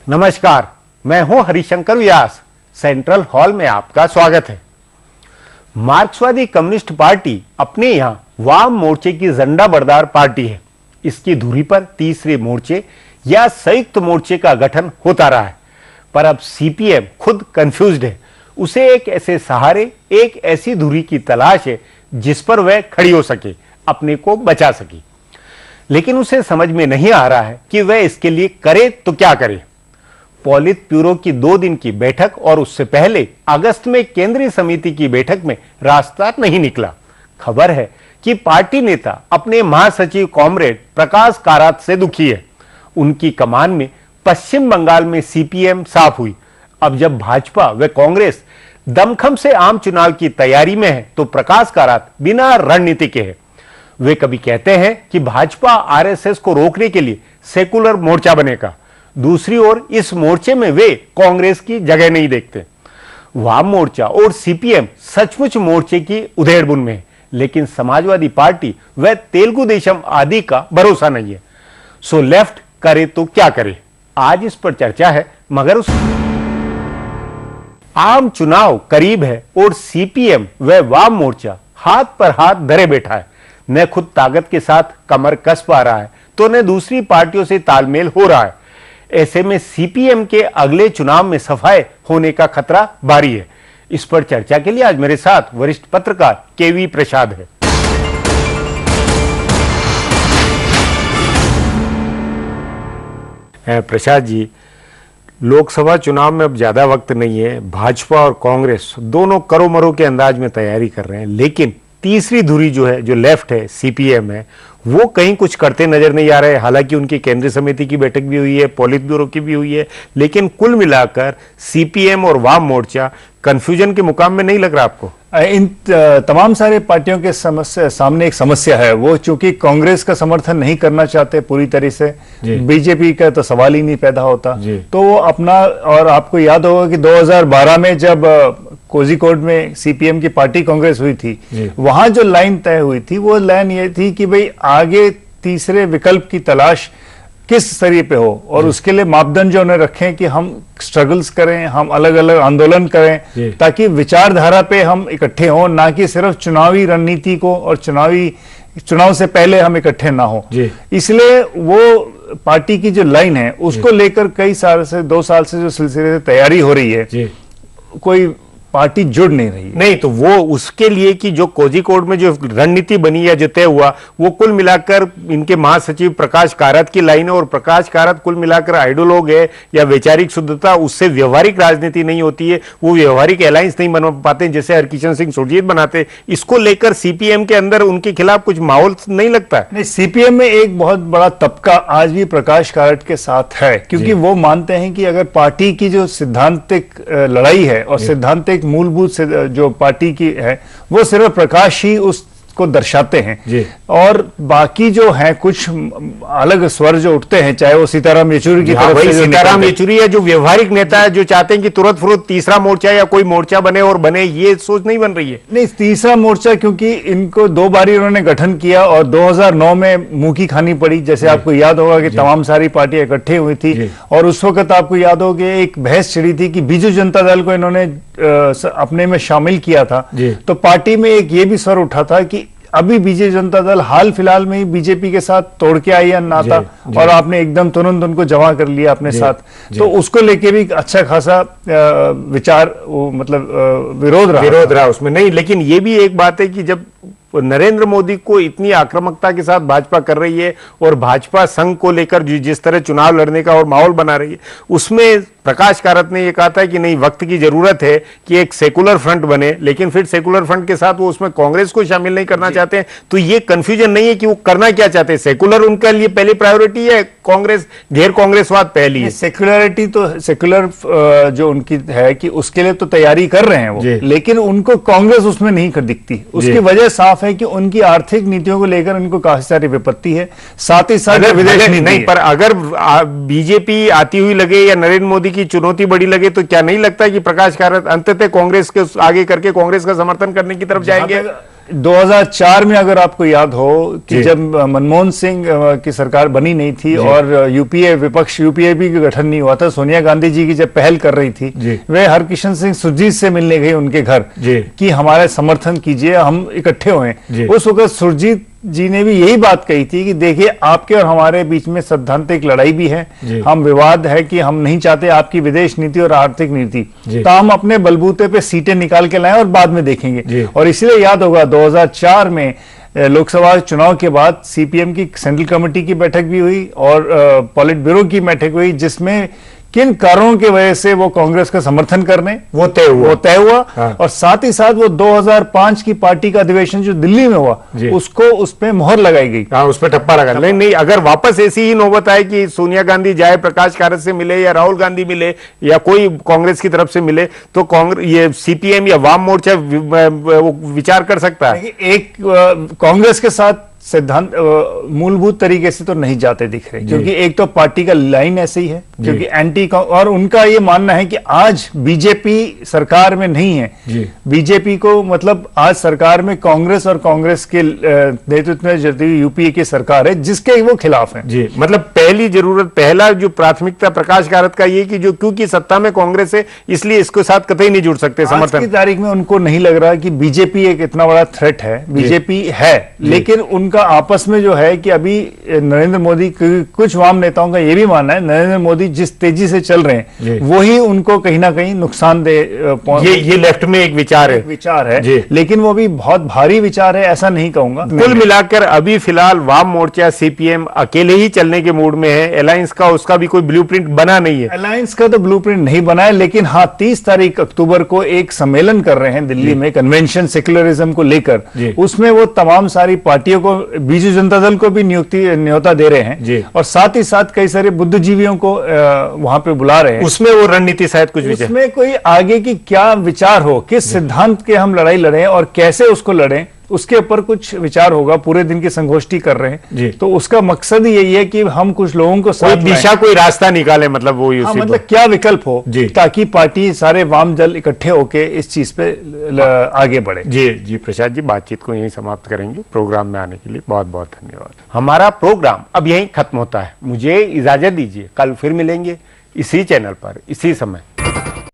नमस्कार, मैं हूं हरिशंकर व्यास। सेंट्रल हॉल में आपका स्वागत है। मार्क्सवादी कम्युनिस्ट पार्टी अपने यहां वाम मोर्चे की झंडा बरदार पार्टी है। इसकी धुरी पर तीसरे मोर्चे या संयुक्त मोर्चे का गठन होता रहा है, पर अब सीपीएम खुद कंफ्यूज्ड है। उसे एक ऐसे सहारे, एक ऐसी धुरी की तलाश है जिस पर वह खड़ी हो सके, अपने को बचा सके। लेकिन उसे समझ में नहीं आ रहा है कि वह इसके लिए करे तो क्या करे। पॉलिट ब्यूरो की 2 दिन की बैठक और उससे पहले अगस्त में केंद्रीय समिति की बैठक में रास्ता नहीं निकला। खबर है कि पार्टी नेता अपने महासचिव कॉमरेड प्रकाश कारात से दुखी है। उनकी कमान में पश्चिम बंगाल में सीपीएम साफ हुई। अब जब भाजपा व कांग्रेस दमखम से आम चुनाव की तैयारी में है, तो प्रकाश कारात बिना रणनीति के है। वे कभी कहते हैं कि भाजपा आरएसएस को रोकने के लिए सेकुलर मोर्चा बनेगा, दूसरी ओर इस मोर्चे में वे कांग्रेस की जगह नहीं देखते। वाम मोर्चा और सीपीएम सचमुच मोर्चे की उधेड़बुन में है, लेकिन समाजवादी पार्टी व तेलुगु देशम आदि का भरोसा नहीं है। सो लेफ्ट करे तो क्या करे, आज इस पर चर्चा है। मगर उस आम चुनाव करीब है और सीपीएम व वाम मोर्चा हाथ पर हाथ धरे बैठा है। न खुद ताकत के साथ कमर कस पा रहा है, तो न दूसरी पार्टियों से तालमेल हो रहा है। ऐसे में सीपीएम के अगले चुनाव में सफाई होने का खतरा भारी है। इस पर चर्चा के लिए आज मेरे साथ वरिष्ठ पत्रकार केवी प्रसाद है। प्रसाद जी, लोकसभा चुनाव में अब ज्यादा वक्त नहीं है। भाजपा और कांग्रेस दोनों करो मरो के अंदाज में तैयारी कर रहे हैं, लेकिन तीसरी धुरी जो है, जो लेफ्ट है, सीपीएम है, वो कहीं कुछ करते नजर नहीं आ रहे। हालांकि उनकी केंद्रीय समिति की बैठक भी हुई है, पॉलिट ब्यूरो की भी हुई है, लेकिन कुल मिलाकर सीपीएम और वाम मोर्चा कंफ्यूजन के मुकाम में नहीं लग रहा आपको? इन तमाम सारे पार्टियों के सामने एक समस्या है। वो चूंकि कांग्रेस का समर्थन नहीं करना चाहते पूरी तरह से, बीजेपी का तो सवाल ही नहीं पैदा होता, तो वो अपना, और आपको याद होगा कि 2012 में जब कोझिकोड में सीपीएम की पार्टी कांग्रेस हुई थी, वहां जो लाइन तय हुई थी, वो लाइन ये थी कि भाई आगे तीसरे विकल्प की तलाश किस स्तरीय पे हो, और उसके लिए मापदंड जो उन्हें रखें कि हम स्ट्रगल्स करें, हम अलग अलग आंदोलन करें, ताकि विचारधारा पे हम इकट्ठे हों, ना कि सिर्फ चुनावी रणनीति को और चुनाव से पहले हम इकट्ठे ना हो। इसलिए वो पार्टी की जो लाइन है, उसको लेकर कई साल से, 2 साल से जो सिलसिले से तैयारी हो रही है, कोई पार्टी जुड़ नहीं रही है। नहीं, तो वो उसके लिए कि जो कोझिकोड में जो रणनीति बनी या जो तय हुआ, वो कुल मिलाकर इनके महासचिव प्रकाश कारात की लाइन है, और प्रकाश कारात कुल मिलाकर आइडियोलॉग है या वैचारिक शुद्धता, उससे व्यवहारिक राजनीति नहीं होती है। वो व्यवहारिक अलायंस नहीं बना पाते जैसे हरकिशन सिंह सुरजीत बनाते। इसको लेकर सीपीएम के अंदर उनके खिलाफ कुछ माहौल नहीं लगता? नहीं, सीपीएम में एक बहुत बड़ा तबका आज भी प्रकाश कारात के साथ है, क्योंकि वो मानते हैं कि अगर पार्टी की जो सिद्धांतिक लड़ाई है और सिद्धांतिक मूलभूत से जो पार्टी की है, वो सिर्फ प्रकाश ही उसको दर्शाते हैं, और बाकी जो है कुछ अलग स्वर जो उठते हैं, चाहे वो सीताराम येचुरी की तरफ से, सीताराम येचुरी है जो व्यवहारिक नेता है, जो चाहते हैं कि तुरंत फुरत तीसरा मोर्चा या कोई मोर्चा बने और बने, ये सोच नहीं बन रही है। नहीं, तीसरा मोर्चा क्योंकि इनको 2 बार उन्होंने गठन किया और 2009 में मुंह की खानी पड़ी। जैसे आपको याद होगा कि तमाम सारी पार्टियां इकट्ठे हुई थी, और उस वक्त आपको याद होगा एक बहस छिड़ी थी कि बीजू जनता दल को इन्होंने अपने में शामिल किया था, तो पार्टी में एक ये भी स्वर उठा था कि अभी बीजेपी जनता दल हाल फिलहाल में ही बीजेपी के साथ तोड़ के आई है नाता, और आपने एकदम तुरंत उनको जमा कर लिया अपने साथ, तो उसको लेके भी अच्छा खासा विचार, मतलब विरोध रहा उसमें। नहीं, लेकिन ये भी एक बात है कि जब नरेंद्र मोदी को इतनी आक्रामकता के साथ भाजपा कर रही है, और भाजपा संघ को लेकर जिस तरह चुनाव लड़ने का और माहौल बना रही है, उसमें प्रकाश कारात ने यह कहा था कि नहीं, वक्त की जरूरत है कि एक सेकुलर फ्रंट बने, लेकिन फिर सेकुलर फ्रंट के साथ वो उसमें कांग्रेस को शामिल नहीं करना चाहते हैं। तो ये कंफ्यूजन नहीं है कि वो करना क्या चाहते हैं? सेकुलर उनके लिए पहली प्रायोरिटी है, कांग्रेस गैर कांग्रेसवाद पहली है? सेकुलरिटी तो सेकुलर जो उनकी है कि उसके लिए तो तैयारी कर रहे हैं वो, लेकिन उनको कांग्रेस उसमें नहीं कर दिखती। उसकी वजह साफ है कि उनकी आर्थिक नीतियों को लेकर उनको काफी सारी विपत्ति है, साथ ही साथ विदेश नीति नहीं। पर अगर बीजेपी आती हुई लगे या नरेंद्र मोदी की चुनौती बड़ी लगे, तो क्या नहीं लगता कि प्रकाश कारात अंततः कांग्रेस के आगे करके कांग्रेस का समर्थन करने की तरफ जाएंगे? 2004 में अगर आपको याद हो कि जब मनमोहन सिंह की सरकार बनी नहीं थी और यूपीए विपक्ष यूपीए भी गठन नहीं हुआ था, सोनिया गांधी जी की जब पहल कर रही थी, वे हरकिशन सिंह सुरजीत से मिलने गई उनके घर कि हमारा समर्थन कीजिए, हम इकट्ठे हुए। उस वक्त सुरजीत जी ने भी यही बात कही थी कि देखिए आपके और हमारे बीच में सैद्धांतिक लड़ाई भी है, हम विवाद है कि हम नहीं चाहते आपकी विदेश नीति और आर्थिक नीति, तो हम अपने बलबूते पे सीटें निकाल के लाएं और बाद में देखेंगे। और इसलिए याद होगा 2004 में लोकसभा चुनाव के बाद सीपीएम की सेंट्रल कमेटी की बैठक भी हुई और पॉलिट ब्यूरो की बैठक हुई, जिसमें किन कारणों की वजह से वो कांग्रेस का समर्थन करने वो तय हुआ। हाँ। और साथ ही साथ वो 2005 की पार्टी का अधिवेशन जो दिल्ली में हुआ उसको उस पे मोहर लगाई गई। हाँ, उस पे ठप्पा लगा। नहीं, अगर वापस ऐसी ही नौबत आए कि सोनिया गांधी जाए प्रकाश कारत से मिले या राहुल गांधी मिले या कोई कांग्रेस की तरफ से मिले, तो कांग्रेस ये सीपीएम या वाम मोर्चा विचार कर सकता है। एक कांग्रेस के साथ सिद्धांत मूलभूत तरीके से तो नहीं जाते दिख रहे, क्योंकि एक तो पार्टी का लाइन ऐसे ही है, क्योंकि एंटी, और उनका ये मानना है कि आज बीजेपी सरकार में नहीं है, बीजेपी को मतलब आज सरकार में कांग्रेस और कांग्रेस के नेतृत्व में जदयू यूपीए की सरकार है जिसके वो खिलाफ है। जी, मतलब पहली जरूरत, पहला जो प्राथमिकता प्रकाश कारत का ये कि जो क्योंकि सत्ता में कांग्रेस है इसलिए इसके साथ कतई नहीं जुड़ सकते समर्थन। आज की तारीख में उनको नहीं लग रहा कि बीजेपी एक इतना बड़ा थ्रेट है, बीजेपी है, लेकिन उनका आपस में जो है कि अभी नरेंद्र मोदी, कुछ वाम नेताओं का यह भी मानना है नरेंद्र मोदी जिस तेजी से चल रहे हैं वही उनको कहीं ना कहीं नुकसान दे। ये लेफ्ट में एक विचार है, लेकिन वो भी बहुत भारी विचार है, ऐसा नहीं कहूंगा। कुल मिलाकर अभी फिलहाल वाम मोर्चा सीपीएम अकेले ही चलने के मूड में है। अलायंस का उसका भी कोई ब्लूप्रिंट बना नहीं है। अलायंस का तो ब्लूप्रिंट नहीं बना है, लेकिन हाँ 30 तारीख अक्टूबर को एक सम्मेलन कर रहे हैं दिल्ली में, कन्वेंशन सेक्युलरिज्म को लेकर। उसमें वो तमाम सारी पार्टियों को, बीजू जनता दल को भी न्योता दे रहे हैं और साथ ही साथ कई सारे बुद्धिजीवियों को वहां पे बुला रहे हैं। उसमें वो रणनीति शायद कुछ उसमें कोई आगे की क्या विचार हो, किस सिद्धांत के हम लड़ाई लड़ें और कैसे उसको लड़ें, उसके ऊपर कुछ विचार होगा। पूरे दिन की संगोष्ठी कर रहे हैं, तो उसका मकसद ही यही है कि हम कुछ लोगों को कोई दिशा, कोई रास्ता निकाले, मतलब वो मतलब क्या विकल्प हो, ताकि पार्टी सारे वाम दल इकट्ठे होके इस चीज पे आगे बढ़े। जी प्रसाद जी, बातचीत को यहीं समाप्त करेंगे। प्रोग्राम में आने के लिए बहुत बहुत धन्यवाद। हमारा प्रोग्राम अब यहीं खत्म होता है, मुझे इजाजत दीजिए। कल फिर मिलेंगे इसी चैनल पर इसी समय।